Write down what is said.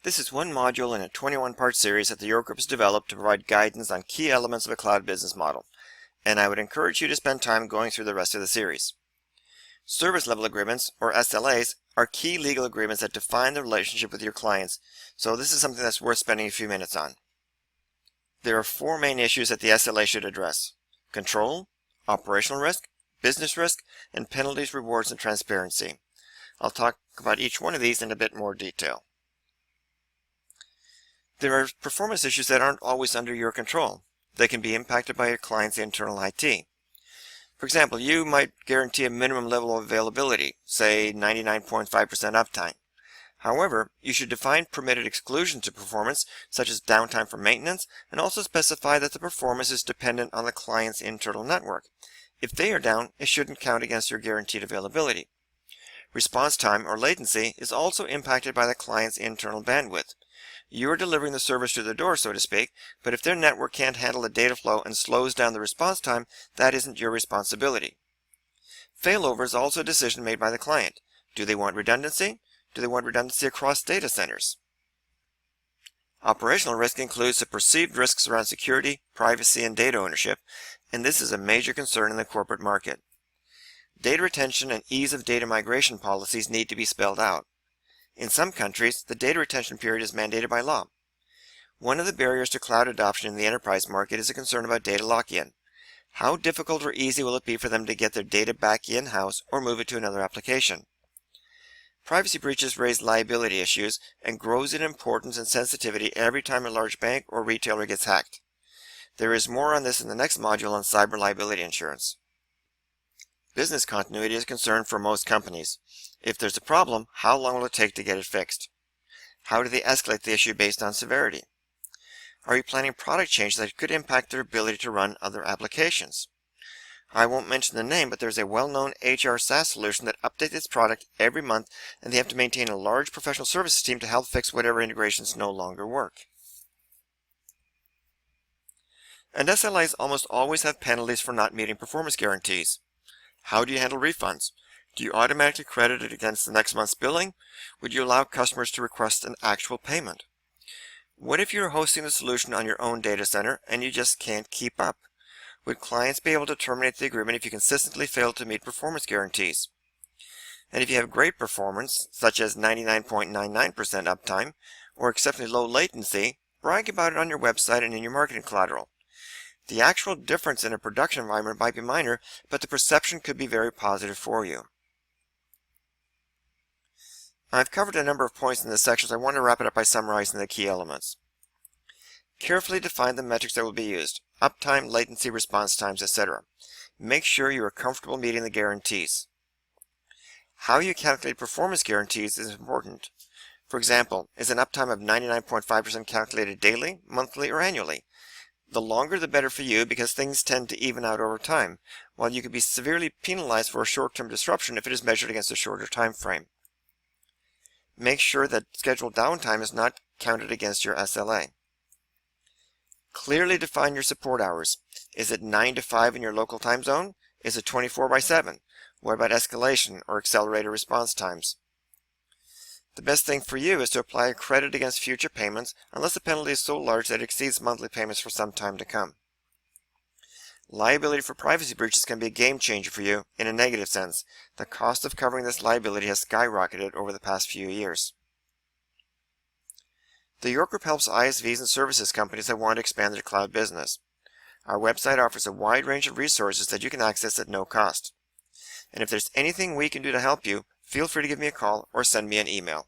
This is one module in a 21-part series that the York Group has developed to provide guidance on key elements of a cloud business model, and I would encourage you to spend time going through the rest of the series. Service level agreements, or SLAs, are key legal agreements that define the relationship with your clients, so this is something that's worth spending a few minutes on. There are four main issues that the SLA should address: control, operational risk, business risk, and penalties, rewards, and transparency. I'll talk about each one of these in a bit more detail. There are performance issues that aren't always under your control. They can be impacted by your client's internal IT. For example, you might guarantee a minimum level of availability, say 99.5% uptime. However, you should define permitted exclusions to performance, such as downtime for maintenance, and also specify that the performance is dependent on the client's internal network. If they are down, it shouldn't count against your guaranteed availability. Response time, or latency, is also impacted by the client's internal bandwidth. You are delivering the service to the door, so to speak, but if their network can't handle the data flow and slows down the response time, that isn't your responsibility. Failover is also a decision made by the client. Do they want redundancy? Do they want redundancy across data centers? Operational risk includes the perceived risks around security, privacy, and data ownership, and this is a major concern in the corporate market. Data retention and ease of data migration policies need to be spelled out. In some countries, the data retention period is mandated by law. One of the barriers to cloud adoption in the enterprise market is a concern about data lock-in. How difficult or easy will it be for them to get their data back in-house or move it to another application? Privacy breaches raise liability issues and grows in importance and sensitivity every time a large bank or retailer gets hacked. There is more on this in the next module on cyber liability insurance. Business continuity is a concern for most companies. If there's a problem, how long will it take to get it fixed? How do they escalate the issue based on severity? Are you planning product changes that could impact their ability to run other applications? I won't mention the name, but there's a well-known HR SaaS solution that updates its product every month, and they have to maintain a large professional services team to help fix whatever integrations no longer work. And SLAs almost always have penalties for not meeting performance guarantees. How do you handle refunds? Do you automatically credit it against the next month's billing? Would you allow customers to request an actual payment? What if you're hosting the solution on your own data center and you just can't keep up? Would clients be able to terminate the agreement if you consistently fail to meet performance guarantees? And if you have great performance, such as 99.99% uptime, or exceptionally low latency, brag about it on your website and in your marketing collateral. The actual difference in a production environment might be minor, but the perception could be very positive for you. I've covered a number of points in this section, so I want to wrap it up by summarizing the key elements. Carefully define the metrics that will be used: uptime, latency, response times, etc. Make sure you are comfortable meeting the guarantees. How you calculate performance guarantees is important. For example, is an uptime of 99.5% calculated daily, monthly, or annually? The longer the better for you, because things tend to even out over time, while you could be severely penalized for a short-term disruption if it is measured against a shorter time frame. Make sure that scheduled downtime is not counted against your SLA. Clearly define your support hours. Is it 9 to 5 in your local time zone? Is it 24/7? What about escalation or accelerated response times? The best thing for you is to apply a credit against future payments unless the penalty is so large that it exceeds monthly payments for some time to come. Liability for privacy breaches can be a game changer for you in a negative sense. The cost of covering this liability has skyrocketed over the past few years. The York Group helps ISVs and services companies that want to expand their cloud business. Our website offers a wide range of resources that you can access at no cost. And if there's anything we can do to help you, feel free to give me a call or send me an email.